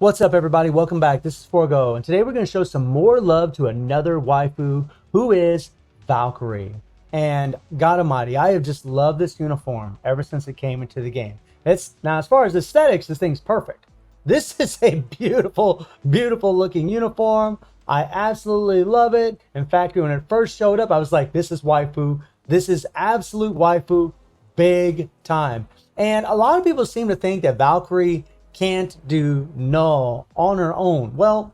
What's up, everybody? Welcome back. This is Forgo, and today we're going to show some more love to another waifu who is Valkyrie. And God Almighty, I have just loved this uniform ever since it came into the game. Now, as far as aesthetics, this thing's perfect. This is a beautiful, beautiful looking uniform. I absolutely love it. In fact, when it first showed up, I was like, this is waifu. This is absolute waifu, big time. And a lot of people seem to think that Valkyrie can't do Knull on her own. Well,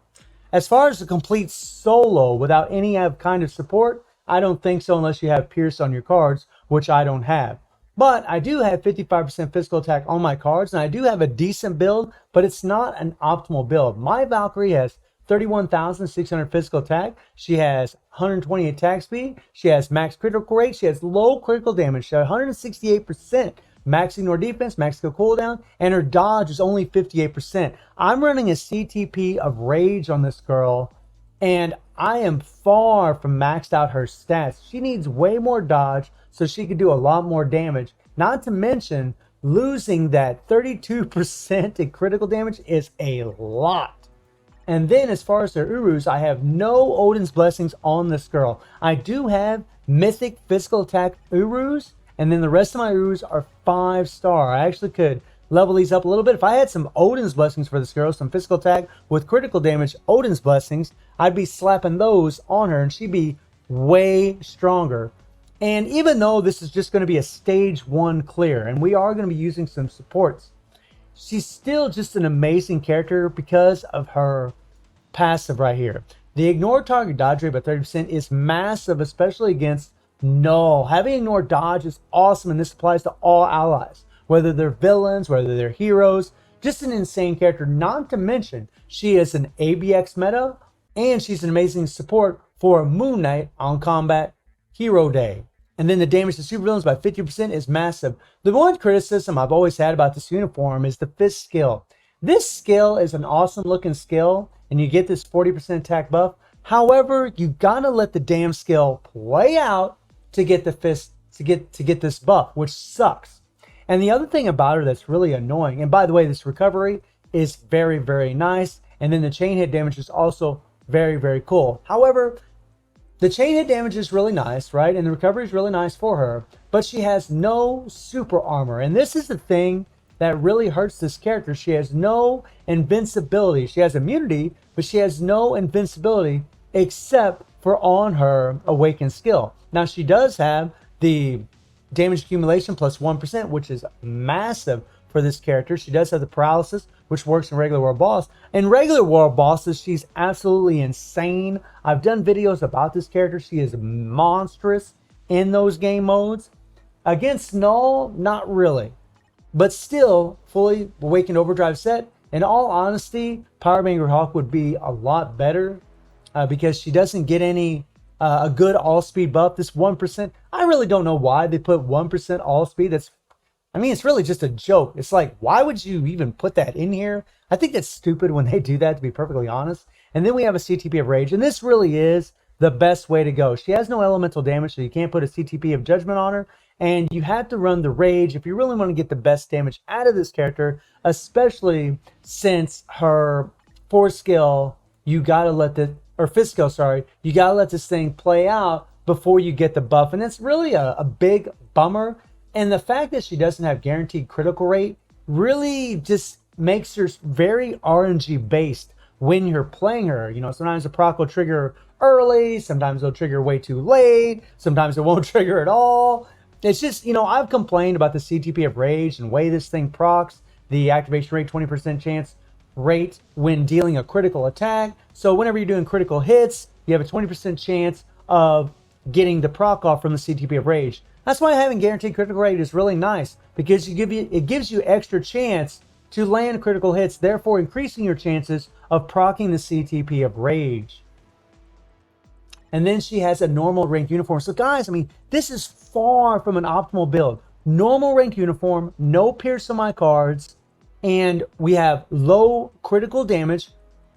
as far as a complete solo without any kind of support, I don't think so unless you have Pierce on your cards, which I don't have. But I do have 55% physical attack on my cards, and I do have a decent build, but it's not an optimal build. My Valkyrie has 31,600 physical attack. She has 120 attack speed. She has max critical rate. She has low critical damage. She has 168%. Max ignore defense, max skill cooldown, and her dodge is only 58%. I'm running a CTP of rage on this girl, and I am far from maxed out her stats. She needs way more dodge so she can do a lot more damage. Not to mention, losing that 32% in critical damage is a lot. And then as far as the Urus, I have no Odin's Blessings on this girl. I do have mythic physical attack Urus, and then the rest of my Urus are 5-star. I actually could level these up a little bit. If I had some Odin's Blessings for this girl, some physical attack with critical damage, Odin's Blessings, I'd be slapping those on her and she'd be way stronger. And even though this is just going to be a stage 1 clear, and we are going to be using some supports, she's still just an amazing character because of her passive right here. The ignore target dodge rate by 30% is massive, especially against Knull. Having ignore dodge is awesome, and this applies to all allies, whether they're villains, whether they're heroes. Just an insane character. Not to mention, she is an ABX meta, and she's an amazing support for Moon Knight on Combat Hero Day. And then the damage to supervillains by 50% is massive. The one criticism I've always had about this uniform is the fist skill. This skill is an awesome looking skill, and you get this 40% attack buff. However, you gotta let the damn skill play out to get the fist, to get this buff, which sucks. And the other thing about her that's really annoying, and by the way, this recovery is very, very nice, and then the chain hit damage is also very, very cool. However, the chain hit damage is really nice, right? And the recovery is really nice for her, but she has no super armor. And this is the thing that really hurts this character. She has no invincibility. She has immunity, but she has no invincibility except for on her awakened skill. Now, she does have the damage accumulation plus 1%, which is massive for this character. She does have the paralysis, which works in regular world boss. In regular world bosses, she's absolutely insane. I've done videos about this character. She is monstrous in those game modes. Against Knull, not really. But still, fully awakened overdrive set. In all honesty, Power Banger Hawk would be a lot better because she doesn't get any a good all speed buff. This 1%, I really don't know why they put 1% all speed. I mean, it's really just a joke. It's like, why would you even put that in here? I think that's stupid when they do that, to be perfectly honest. And then we have a CTP of Rage, and this really is the best way to go. She has no elemental damage, so you can't put a CTP of Judgment on her, and you have to run the Rage if you really want to get the best damage out of this character, especially since her 4 skill, you gotta let the, or 5th skill, sorry, you gotta let this thing play out before you get the buff, and it's really a big bummer. And the fact that she doesn't have guaranteed critical rate really just makes her very RNG based when you're playing her. You know, sometimes the proc will trigger early, sometimes it'll trigger way too late, sometimes it won't trigger at all. It's just, you know, I've complained about the CTP of Rage and way this thing procs, the activation rate, 20% chance rate when dealing a critical attack. So whenever you're doing critical hits, you have a 20% chance of getting the proc off from the CTP of Rage. That's why having guaranteed critical rate is really nice, because it gives you extra chance to land critical hits, therefore increasing your chances of proccing the CTP of Rage. And then she has a normal rank uniform. So guys, I mean, this is far from an optimal build. Normal rank uniform, no pierce on my cards, and we have low critical damage,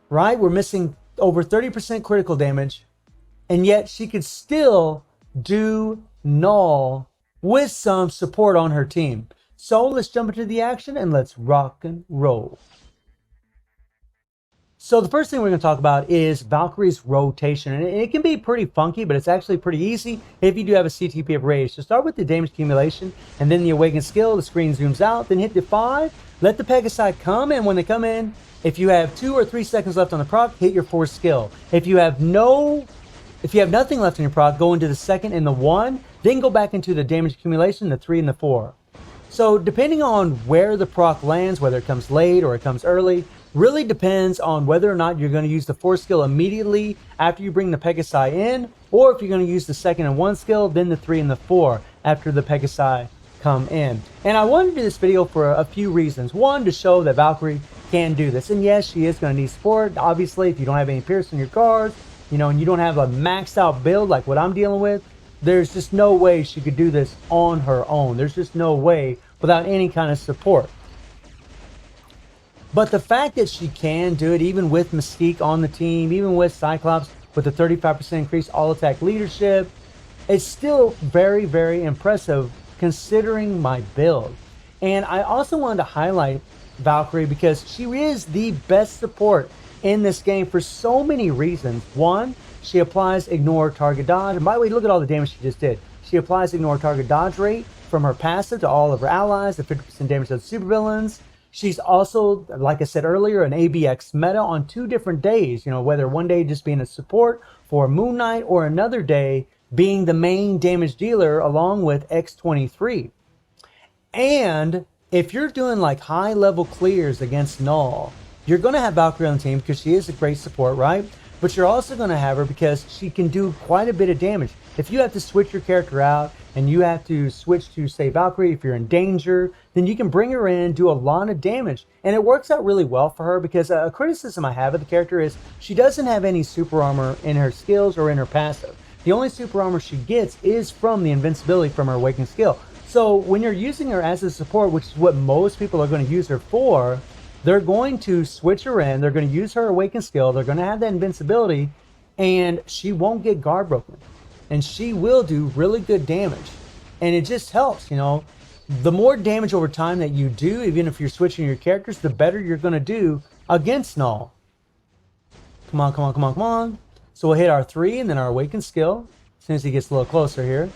right? We're missing over 30% critical damage, and yet she could still do Knull with some support on her team. So let's jump into the action and let's rock and roll. So the first thing we're going to talk about is Valkyrie's rotation. And it can be pretty funky, but it's actually pretty easy if you do have a CTP of Rage. So start with the damage accumulation, and then the Awaken skill. The screen zooms out, then hit the 5. Let the Pegasi come in. When they come in, if you have 2 or 3 seconds left on the proc, hit your 4 skill. If you have nothing left in your proc, go into the 2nd and the 1, then go back into the damage accumulation, the 3 and the 4. So depending on where the proc lands, whether it comes late or it comes early, really depends on whether or not you're going to use the 4 skill immediately after you bring the Pegasi in, or if you're going to use the 2nd and 1 skill, then the 3 and the 4 after the Pegasi come in. And I wanted to do this video for a few reasons. One, to show that Valkyrie can do this. And yes, she is going to need support. Obviously, if you don't have any Pierce in your cards, and you don't have a maxed out build like what I'm dealing with, there's just no way she could do this on her own. There's just no way without any kind of support. But the fact that she can do it, even with Mystique on the team, even with Cyclops with a 35% increase all attack leadership, it's still very, very impressive considering my build. And I also wanted to highlight Valkyrie because she is the best support in this game for so many reasons. One, she applies ignore target dodge. And by the way, look at all the damage she just did. She applies ignore target dodge rate from her passive to all of her allies, the 50% damage to the supervillains. She's also, like I said earlier, an ABX meta on 2 different days. Whether one day just being a support for Moon Knight or another day being the main damage dealer along with X23. And if you're doing like high level clears against Knull, you're going to have Valkyrie on the team because she is a great support, right? But you're also going to have her because she can do quite a bit of damage. If you have to switch your character out and you have to switch to, say, Valkyrie, if you're in danger, then you can bring her in, do a lot of damage. And it works out really well for her because a criticism I have of the character is she doesn't have any super armor in her skills or in her passive. The only super armor she gets is from the invincibility from her Awakened skill. So when you're using her as a support, which is what most people are going to use her for, they're going to switch her in, they're going to use her Awakened skill, they're going to have that invincibility, and she won't get guard broken. And she will do really good damage. And it just helps, The more damage over time that you do, even if you're switching your characters, the better you're going to do against Knull. Come on, come on, come on, come on. So we'll hit our 3 and then our Awakened skill. As soon as he gets a little closer here.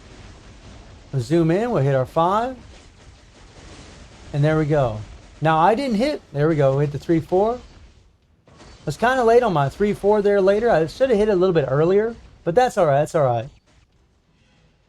We'll zoom in, we'll hit our 5. And there we go. Now I didn't hit, there we go, we hit the 3-4. I was kind of late on my 3-4 there later. I should have hit it a little bit earlier, but that's alright, that's alright.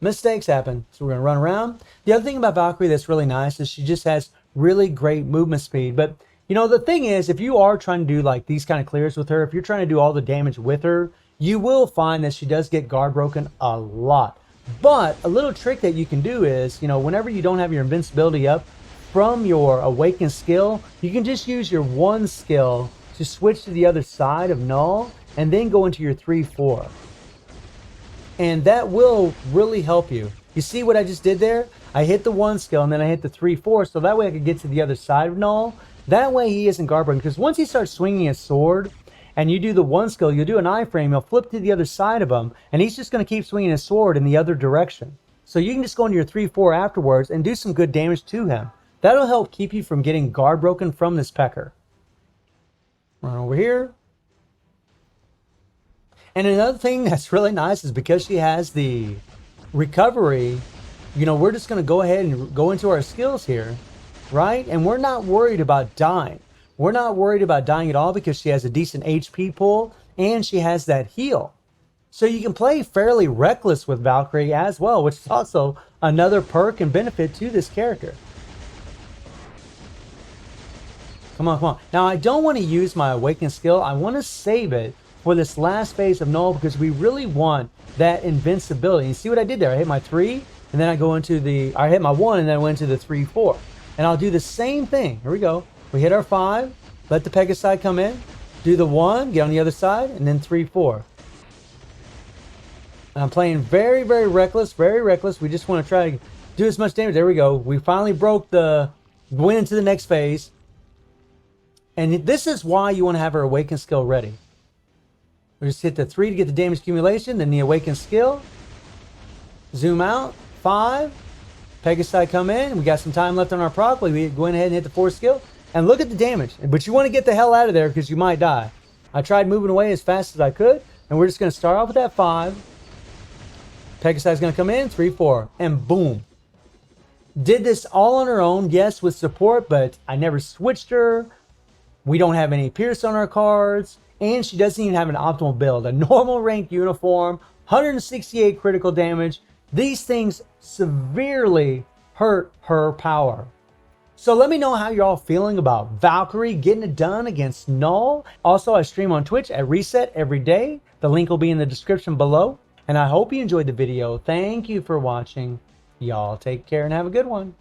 Mistakes happen, so we're going to run around. The other thing about Valkyrie that's really nice is she just has really great movement speed. But, the thing is, if you are trying to do like these kind of clears with her, if you're trying to do all the damage with her, you will find that she does get guard broken a lot. But a little trick that you can do is, whenever you don't have your invincibility up from your Awakened skill, you can just use your 1 skill to switch to the other side of Knull and then go into your 3-4. And that will really help you. You see what I just did there? I hit the 1 skill and then I hit the 3-4, so that way I could get to the other side of Knull. That way he isn't guard broken, because once he starts swinging his sword and you do the 1 skill, you'll do an iframe, you'll flip to the other side of him, and he's just going to keep swinging his sword in the other direction. So you can just go into your 3-4 afterwards and do some good damage to him. That'll help keep you from getting guard broken from this pecker. Run over here. And another thing that's really nice is because she has the recovery, we're just going to go ahead and go into our skills here, right? And we're not worried about dying. We're not worried about dying at all because she has a decent HP pool and she has that heal. So you can play fairly reckless with Valkyrie as well, which is also another perk and benefit to this character. Come on, come on. Now I don't want to use my Awakened skill. I want to save it for this last phase of Knull because we really want that invincibility. You see what I did there? I hit my 3 and then I hit my 1 and then I went to the 3-4. And I'll do the same thing. Here we go. We hit our 5, let the Pegasi come in, do the 1, get on the other side, and then 3-4. And I'm playing very, very reckless, very reckless. We just want to try to do as much damage. There we go. We finally went into the next phase. And this is why you want to have her Awakened skill ready. We just hit the 3 to get the damage accumulation, then the Awakened skill. Zoom out, 5. Pegasi come in. We got some time left on our proc. We go ahead and hit the 4 skill. And look at the damage. But you want to get the hell out of there because you might die. I tried moving away as fast as I could, and we're just going to start off with that 5. Pegasus going to come in, 3, 4, and boom. Did this all on her own, yes, with support, but I never switched her. We don't have any Pierce on our cards, and she doesn't even have an optimal build. A normal ranked uniform, 168 critical damage. These things severely hurt her power. So let me know how you're all feeling about Valkyrie getting it done against Knull. Also, I stream on Twitch at Reset every day. The link will be in the description below. And I hope you enjoyed the video. Thank you for watching. Y'all take care and have a good one.